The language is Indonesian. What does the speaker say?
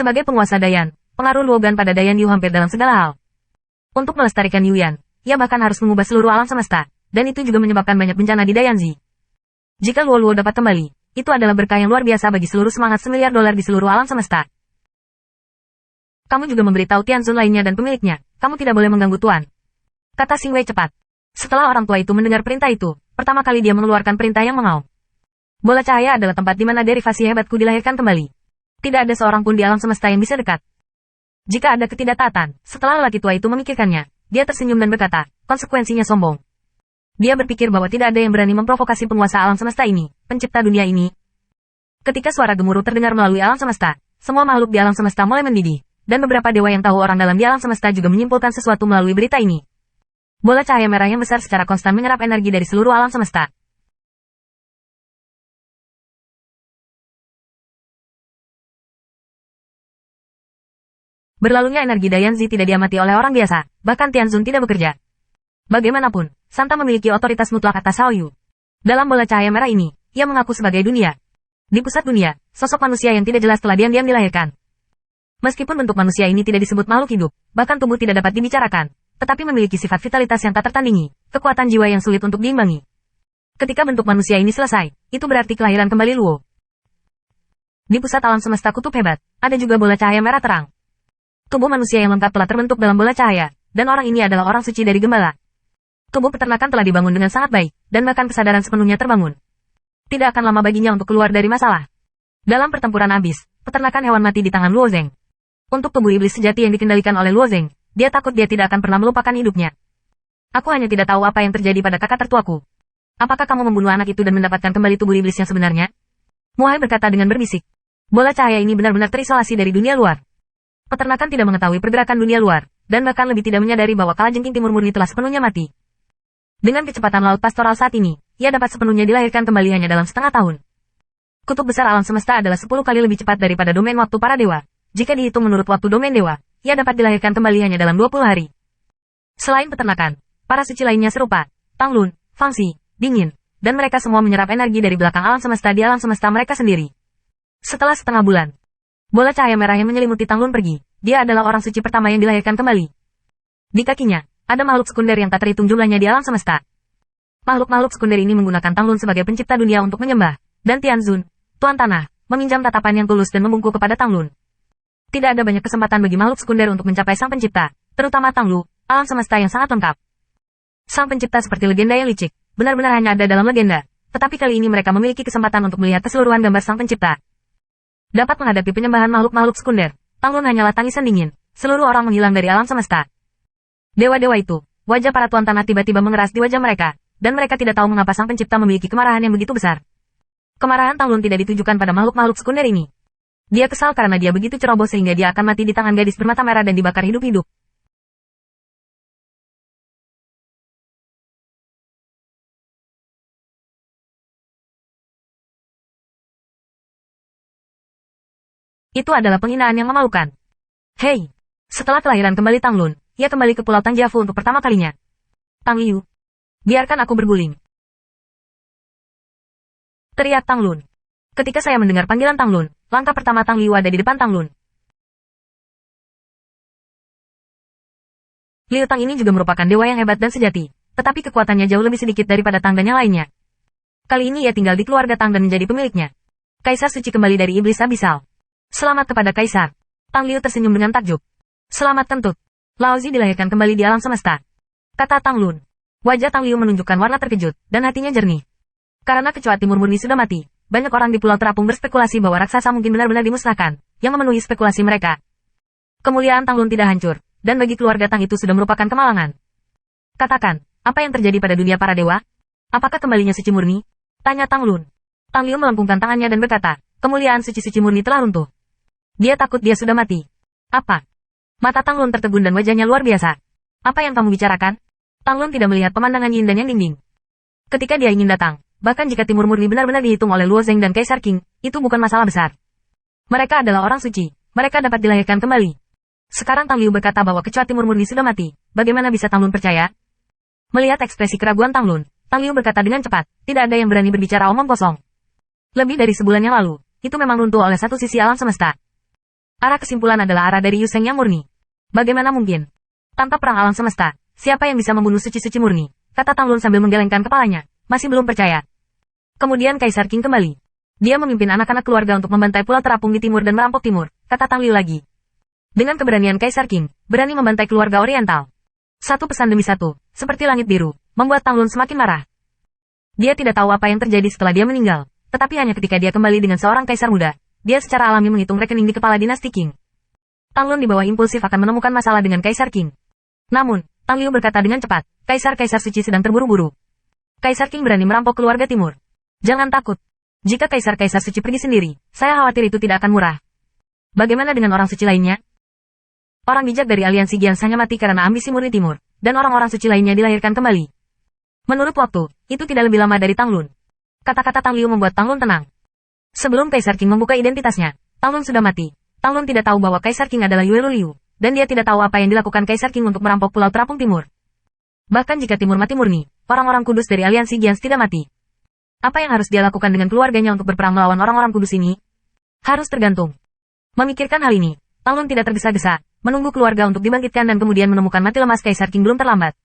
Sebagai penguasa Dayan, pengaruh Luogan pada Dayan Yu hampir dalam segala hal. Untuk melestarikan Yuyan, ia bahkan harus mengubah seluruh alam semesta, dan itu juga menyebabkan banyak bencana di Dayanzi. Jika Luo dapat kembali, itu adalah berkah yang luar biasa bagi seluruh semangat $1 miliar di seluruh alam semesta. Kamu juga memberitahu Tianzun lainnya dan pemiliknya, kamu tidak boleh mengganggu Tuan. Kata Xing Wei cepat. Setelah orang tua itu mendengar perintah itu, pertama kali dia mengeluarkan perintah yang mengaum. Bola cahaya adalah tempat di mana derivasi hebatku dilahirkan kembali. Tidak ada seorang pun di alam semesta yang bisa dekat. Jika ada ketidaktaatan, setelah lelaki tua itu memikirkannya, dia tersenyum dan berkata, konsekuensinya sombong. Dia berpikir bahwa tidak ada yang berani memprovokasi penguasa alam semesta ini, pencipta dunia ini. Ketika suara gemuruh terdengar melalui alam semesta, semua makhluk di alam semesta mulai mendidih, dan beberapa dewa yang tahu orang dalam di alam semesta juga menyimpulkan sesuatu melalui berita ini. Bola cahaya merah yang besar secara konstan menyerap energi dari seluruh alam semesta. Berlalunya energi Dayanzi tidak diamati oleh orang biasa, bahkan Tianzun tidak bekerja. Bagaimanapun, Santa memiliki otoritas mutlak atas Haoyu. Dalam bola cahaya merah ini, ia mengaku sebagai dunia. Di pusat dunia, sosok manusia yang tidak jelas telah diam-diam dilahirkan. Meskipun bentuk manusia ini tidak disebut makhluk hidup, bahkan tubuh tidak dapat dibicarakan, tetapi memiliki sifat vitalitas yang tak tertandingi, kekuatan jiwa yang sulit untuk diimbangi. Ketika bentuk manusia ini selesai, itu berarti kelahiran kembali Luo. Di pusat alam semesta kutub hebat, ada juga bola cahaya merah terang. Tubuh manusia yang lengkap telah terbentuk dalam bola cahaya, dan orang ini adalah orang suci dari gembala. Tubuh peternakan telah dibangun dengan sangat baik, dan bahkan kesadaran sepenuhnya terbangun. Tidak akan lama baginya untuk keluar dari masalah. Dalam pertempuran abis, peternakan hewan mati di tangan Luo Zeng. Untuk tubuh iblis sejati yang dikendalikan oleh Luo Zeng, dia takut dia tidak akan pernah melupakan hidupnya. Aku hanya tidak tahu apa yang terjadi pada kakak tertuaku. Apakah kamu membunuh anak itu dan mendapatkan kembali tubuh iblis yang sebenarnya? Muhai berkata dengan berbisik. Bola cahaya ini benar-benar terisolasi dari dunia luar. Peternakan tidak mengetahui pergerakan dunia luar, dan bahkan lebih tidak menyadari bahwa kalajengking timur murni telah sepenuhnya mati. Dengan kecepatan laut pastoral saat ini, ia dapat sepenuhnya dilahirkan kembali hanya dalam setengah tahun. Kutub besar alam semesta adalah 10 kali lebih cepat daripada domain waktu para dewa. Jika dihitung menurut waktu domain dewa, ia dapat dilahirkan kembali hanya dalam 20 hari. Selain peternakan, para suci lainnya serupa, Tanglun, Fangxi, Dingin, dan mereka semua menyerap energi dari belakang alam semesta di alam semesta mereka sendiri. Setelah setengah bulan, bola cahaya merah yang menyelimuti Tanglun pergi. Dia adalah orang suci pertama yang dilahirkan kembali. Di kakinya, ada makhluk sekunder yang tak terhitung jumlahnya di alam semesta. Makhluk-makhluk sekunder ini menggunakan Tanglun sebagai pencipta dunia untuk menyembah, dan Tianzun, Tuan Tanah, meminjam tatapan yang tulus dan membungkuk kepada Tanglun. Tidak ada banyak kesempatan bagi makhluk sekunder untuk mencapai sang pencipta, terutama Tanglu, alam semesta yang sangat lengkap. Sang pencipta seperti legenda yang licik, benar-benar hanya ada dalam legenda, tetapi kali ini mereka memiliki kesempatan untuk melihat keseluruhan gambar sang pencipta. Dapat menghadapi penyembahan makhluk-makhluk sekunder, Tanglun hanyalah tangisan dingin, seluruh orang menghilang dari alam semesta. Dewa-dewa itu, wajah para tuan tanah tiba-tiba mengeras di wajah mereka, dan mereka tidak tahu mengapa sang pencipta memiliki kemarahan yang begitu besar. Kemarahan Tanglun tidak ditujukan pada makhluk-makhluk sekunder ini. Dia kesal karena dia begitu ceroboh sehingga dia akan mati di tangan gadis bermata merah dan dibakar hidup-hidup. Itu adalah penghinaan yang memalukan. Hei! Setelah kelahiran kembali Tanglun, ia kembali ke Pulau Tangjiafu untuk pertama kalinya. Tang Liu. Biarkan aku berguling. Teriak Tanglun. Ketika saya mendengar panggilan Tanglun, langkah pertama Tang Liu ada di depan Tanglun. Liu Tang ini juga merupakan dewa yang hebat dan sejati, tetapi kekuatannya jauh lebih sedikit daripada Tang dan yang lainnya. Kali ini ia tinggal di keluarga Tang dan menjadi pemiliknya. Kaisar suci kembali dari iblis abisal. Selamat kepada Kaisar. Tang Liu tersenyum dengan takjub. Selamat kentut. Laozi dilahirkan kembali di alam semesta. Kata Tanglun. Wajah Tang Liu menunjukkan warna terkejut, dan hatinya jernih. Karena kecoa timur murni sudah mati, banyak orang di Pulau Terapung berspekulasi bahwa raksasa mungkin benar-benar dimusnahkan, yang memenuhi spekulasi mereka. Kemuliaan Tanglun tidak hancur, dan bagi keluarga Tang itu sudah merupakan kemalangan. Katakan, apa yang terjadi pada dunia para dewa? Apakah kembalinya suci murni? Tanya Tanglun. Tang Liu melengkungkan tangannya dan berkata, kemuliaan suci-suci murni telah runtuh. Dia takut dia sudah mati. Apa? Mata Tanglun tertegun dan wajahnya luar biasa. Apa yang kamu bicarakan? Tanglun tidak melihat pemandangan Yin dan Yang Dingding. Ketika dia ingin datang, bahkan jika timur murni benar-benar dihitung oleh Luo Zeng dan Kaisar Qing, itu bukan masalah besar. Mereka adalah orang suci. Mereka dapat dilahirkan kembali. Sekarang Tang Liu berkata bahwa kecoa timur murni sudah mati. Bagaimana bisa Tanglun percaya? Melihat ekspresi keraguan Tanglun, Tang Liu berkata dengan cepat, tidak ada yang berani berbicara omong kosong. Lebih dari sebulan yang lalu, itu memang runtuh oleh satu sisi alam semesta. Arah kesimpulan adalah arah dari Yuseng yang murni. Bagaimana mungkin? Tanpa perang alam semesta, siapa yang bisa membunuh suci-suci murni? Kata Tanglun sambil menggelengkan kepalanya. Masih belum percaya. Kemudian Kaisar King kembali. Dia memimpin anak-anak keluarga untuk membantai pulau terapung di timur dan merampok timur, kata Tang Liu lagi. Dengan keberanian Kaisar King, berani membantai keluarga Oriental. Satu pesan demi satu, seperti langit biru, membuat Tanglun semakin marah. Dia tidak tahu apa yang terjadi setelah dia meninggal, tetapi hanya ketika dia kembali dengan seorang kaisar muda, dia secara alami menghitung rekening di kepala dinasti King. Tanglun di bawah impulsif akan menemukan masalah dengan Kaisar King. Namun, Tang Liu berkata dengan cepat, Kaisar-Kaisar suci sedang terburu-buru. Kaisar King berani merampok keluarga timur. Jangan takut. Jika Kaisar-Kaisar suci pergi sendiri, saya khawatir itu tidak akan murah. Bagaimana dengan orang suci lainnya? Orang bijak dari aliansi Giants hanya mati karena ambisi murni timur, dan orang-orang suci lainnya dilahirkan kembali. Menurut waktu, itu tidak lebih lama dari Tanglun. Kata-kata Tang Liu membuat Tanglun tenang. Sebelum Kaisar King membuka identitasnya, Tanglun sudah mati. Tanglun tidak tahu bahwa Kaisar King adalah Yue Luliu, dan dia tidak tahu apa yang dilakukan Kaisar King untuk merampok Pulau Terapung Timur. Bahkan jika Timur mati murni, orang-orang kudus dari aliansi Giants tidak mati. Apa yang harus dia lakukan dengan keluarganya untuk berperang melawan orang-orang kudus ini? Harus tergantung. Memikirkan hal ini, Tanglun tidak tergesa-gesa, menunggu keluarga untuk dibangkitkan dan kemudian menemukan mati lemas Kaisar King belum terlambat.